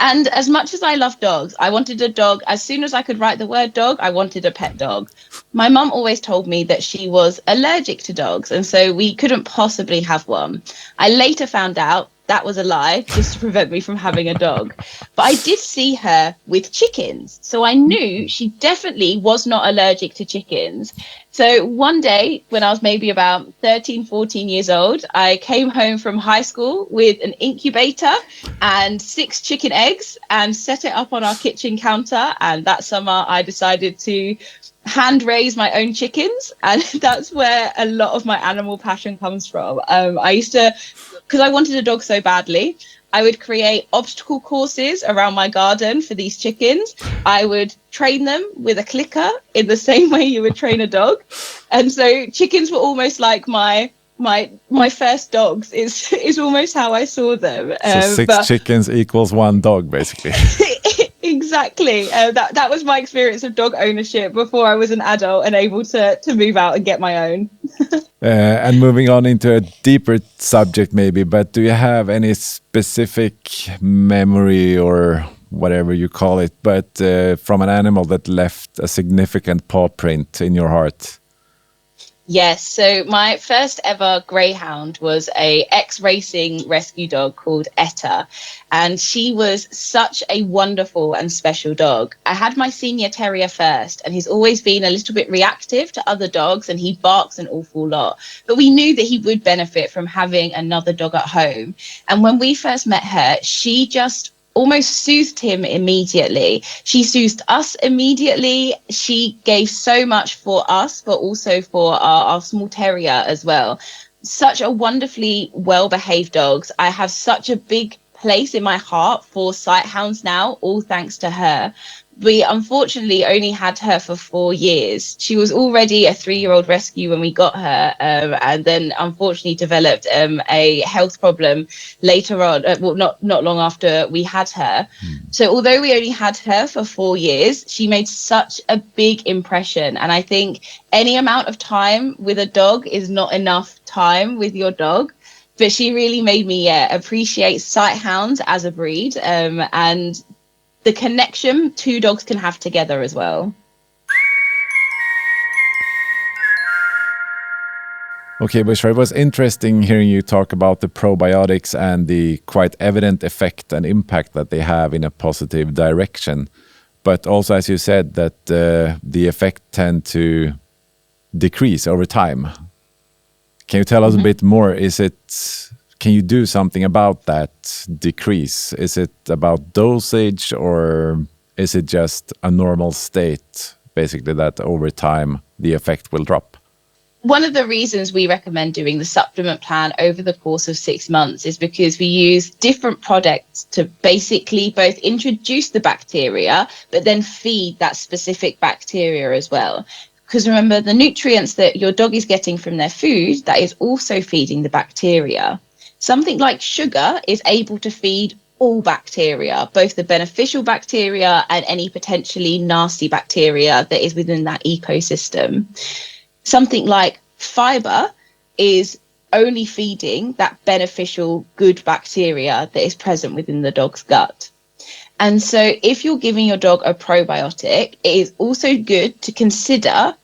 And as much as I love dogs, I wanted a dog. As soon as I could write the word dog, I wanted a pet dog. My mum always told me that she was allergic to dogs, and so we couldn't possibly have one. I later found out that was a lie, just to prevent me from having a dog. But I did see her with chickens, so I knew she definitely was not allergic to chickens. So one day, when I was maybe about 13, 14 years old, I came home from high school with an incubator and 6 chicken eggs and set it up on our kitchen counter. And that summer, I decided to hand raise my own chickens, and that's where a lot of my animal passion comes from. I used to, because I wanted a dog so badly, I would create obstacle courses around my garden for these chickens. I would train them with a clicker in the same way you would train a dog. And so chickens were almost like my first dogs, is almost how I saw them. So 6 chickens equals 1 dog, basically. Exactly. That was my experience of dog ownership before I was an adult and able to move out and get my own. And moving on into a deeper subject maybe, but do you have any specific memory or whatever you call it, but from an animal that left a significant paw print in your heart? Yes, so my first ever greyhound was a ex-racing rescue dog called Etta, and she was such a wonderful and special dog. I had my senior terrier first, and he's always been a little bit reactive to other dogs, and he barks an awful lot. But we knew that he would benefit from having another dog at home. And when we first met her, she just almost soothed him immediately. She soothed us immediately. She gave so much for us, but also for our small terrier as well. Such a wonderfully well-behaved dogs. I have such a big place in my heart for sight hounds now, all thanks to her. We unfortunately only had her for 4 years. She was already a 3-year-old rescue when we got her, and then unfortunately developed a health problem later on, not long after we had her. So although we only had her for 4 years, she made such a big impression. And I think any amount of time with a dog is not enough time with your dog. But she really made me appreciate sight hounds as a breed, and the connection 2 dogs can have together as well. Okay, Bushra, it was interesting hearing you talk about the probiotics and the quite evident effect and impact that they have in a positive direction. But also, as you said, that the effect tend to decrease over time. Can you tell us a bit more? Can you do something about that decrease? Is it about dosage, or is it just a normal state, basically, that over time the effect will drop? One of the reasons we recommend doing the supplement plan over the course of 6 months is because we use different products to basically both introduce the bacteria, but then feed that specific bacteria as well. Because remember, the nutrients that your dog is getting from their food, that is also feeding the bacteria. Something like sugar is able to feed all bacteria, both the beneficial bacteria and any potentially nasty bacteria that is within that ecosystem. Something like fiber is only feeding that beneficial good bacteria that is present within the dog's gut. And so if you're giving your dog a probiotic, it is also good to consider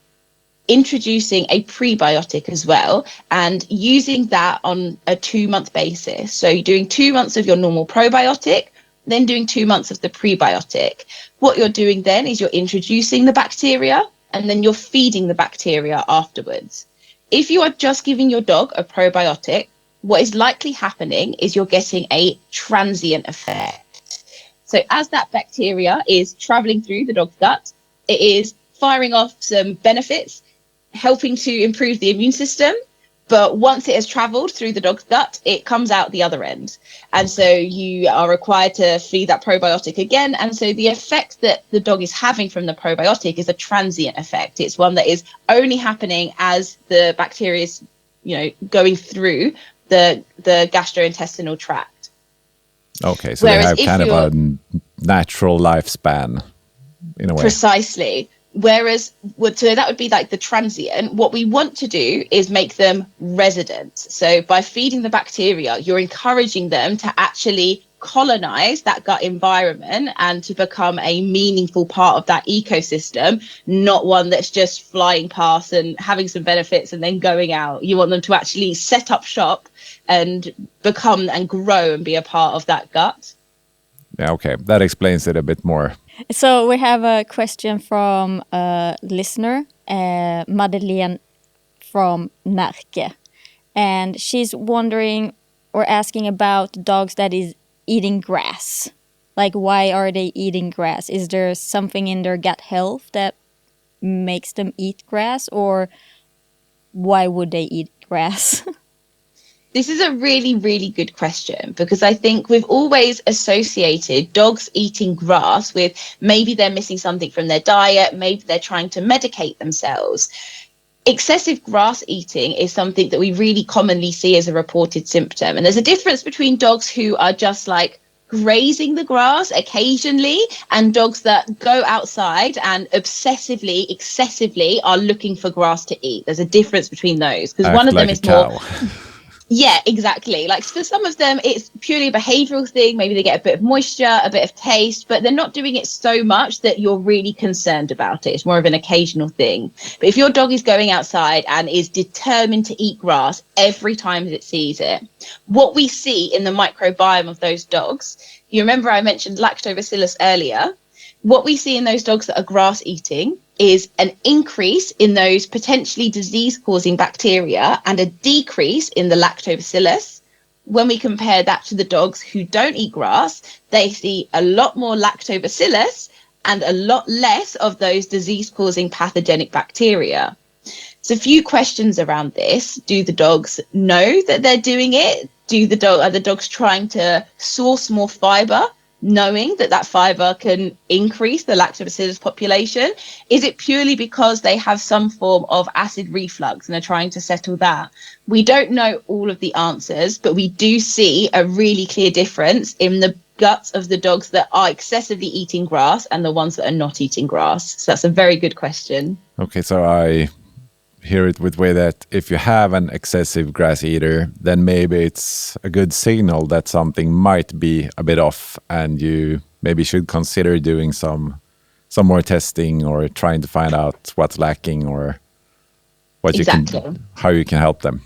introducing a prebiotic as well, and using that on a 2-month basis. So you're doing 2 months of your normal probiotic, then doing 2 months of the prebiotic. What you're doing then is you're introducing the bacteria, and then you're feeding the bacteria afterwards. If you are just giving your dog a probiotic, what is likely happening is you're getting a transient effect. So as that bacteria is traveling through the dog's gut, it is firing off some benefits, helping to improve the immune system. But once it has traveled through the dog's gut, it comes out the other end. And so you are required to feed that probiotic again. And so the effect that the dog is having from the probiotic is a transient effect. It's one that is only happening as the bacteria is, going through the gastrointestinal tract. Okay, so whereas they have kind of a natural lifespan in a way. Precisely. Whereas, so that would be like the transient. What we want to do is make them resident. So by feeding the bacteria, you're encouraging them to actually colonize that gut environment and to become a meaningful part of that ecosystem, not one that's just flying past and having some benefits and then going out. You want them to actually set up shop and become and grow and be a part of that gut. Yeah, okay. That explains it a bit more. So we have a question from a listener, Madeleine from Närke. And she's wondering or asking about dogs that is eating grass. Like, why are they eating grass? Is there something in their gut health that makes them eat grass? Or why would they eat grass? This is a really, really good question, because I think we've always associated dogs eating grass with maybe they're missing something from their diet, maybe they're trying to medicate themselves. Excessive grass eating is something that we really commonly see as a reported symptom. And there's a difference between dogs who are just like grazing the grass occasionally and dogs that go outside and obsessively, excessively are looking for grass to eat. There's a difference between those, because one of them is more... Yeah, exactly. Like for some of them, it's purely a behavioral thing. Maybe they get a bit of moisture, a bit of taste, but they're not doing it so much that you're really concerned about it. It's more of an occasional thing. But if your dog is going outside and is determined to eat grass every time that it sees it, what we see in the microbiome of those dogs, you remember I mentioned lactobacillus earlier, what we see in those dogs that are grass eating is an increase in those potentially disease-causing bacteria and a decrease in the lactobacillus. When we compare that to the dogs who don't eat grass, they see a lot more lactobacillus and a lot less of those disease-causing pathogenic bacteria. So a few questions around this. Do the dogs know that they're doing it? Are the dogs trying to source more fiber, knowing that fiber can increase the lactobacillus population? Is it purely because they have some form of acid reflux and are trying to settle that? We don't know all of the answers, but we do see a really clear difference in the guts of the dogs that are excessively eating grass and the ones that are not eating grass. So that's a very good question. Okay, so I hear it with way that if you have an excessive grass eater, then maybe it's a good signal that something might be a bit off, and you maybe should consider doing some more testing or trying to find out what's lacking or what how you can help them.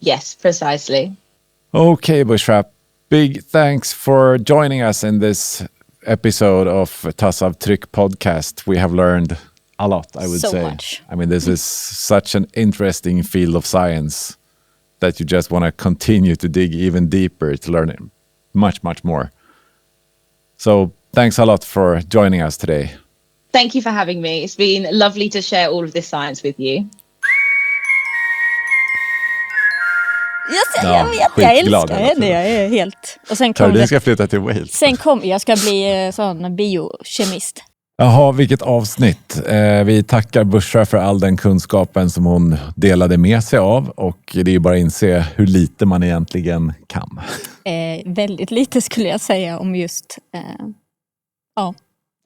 Yes, precisely. Okay, Bushra, big thanks for joining us in this episode of Tassavtryck podcast. We have learned a lot, I would say. Much. I mean, this is such an interesting field of science that you just want to continue to dig even deeper to learn much, much more. So thanks a lot for joining us today. Thank you for having me. It's been lovely to share all of this science with you. Jag vet, jag älskar henne. Jag är helt... Och sen kom ska flytta till Wales. Jag ska bli sån biokemist. Jaha, vilket avsnitt. Vi tackar Bushra för all den kunskapen som hon delade med sig av, och det är bara att inse hur lite man egentligen kan. Väldigt lite skulle jag säga om just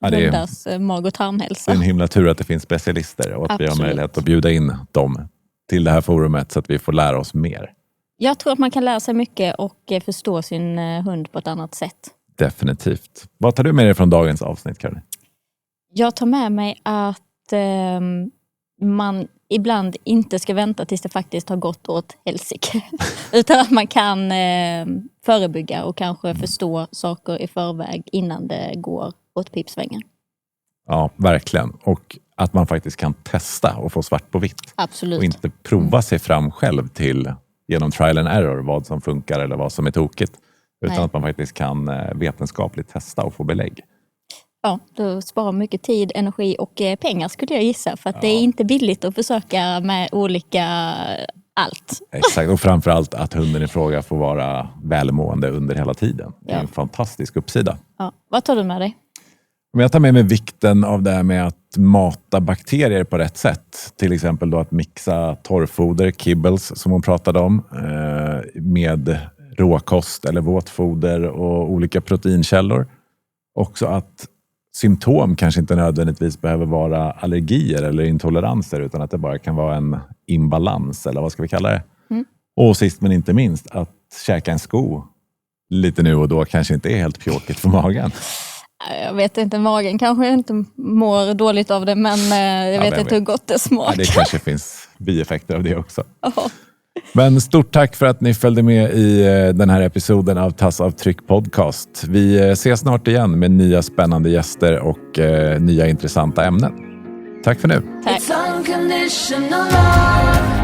hundars mag- och tarmhälsa. Det är en himla tur att det finns specialister och att vi har möjlighet att bjuda in dem till det här forumet så att vi får lära oss mer. Jag tror att man kan lära sig mycket och förstå sin hund på ett annat sätt. Definitivt. Vad tar du med dig från dagens avsnitt, Karin? Jag tar med mig att man ibland inte ska vänta tills det faktiskt har gått åt helsike. Utan att man kan förebygga och kanske förstå saker i förväg innan det går åt pipsvängen. Ja, verkligen. Och att man faktiskt kan testa och få svart på vitt. Absolut. Och inte prova sig fram själv till genom trial and error vad som funkar eller vad som är tokigt. Utan att man faktiskt kan vetenskapligt testa och få belägg. Ja, då sparar mycket tid, energi och pengar skulle jag gissa. För att det är inte billigt att försöka med olika allt. Exakt, och framförallt att hunden i fråga får vara välmående under hela tiden. Det är en fantastisk uppsida. Ja. Vad tar du med dig? Jag tar med mig vikten av det här med att mata bakterier på rätt sätt. Till exempel då att mixa torrfoder, kibbles som hon pratade om, med råkost eller våtfoder och olika proteinkällor. Också att symptom kanske inte nödvändigtvis behöver vara allergier eller intoleranser, utan att det bara kan vara en imbalans, eller vad ska vi kalla det? Och sist men inte minst, att käka en sko lite nu och då kanske inte är helt pjåkigt för magen. Jag vet inte, magen kanske inte mår dåligt av det, men jag vet inte hur gott det smakar. Ja, det kanske finns bieffekter av det också. Men stort tack för att ni följde med i den här episoden av Tassavtryck podcast. Vi ses snart igen med nya spännande gäster och nya intressanta ämnen. Tack för nu. Tack. It's unconditional love.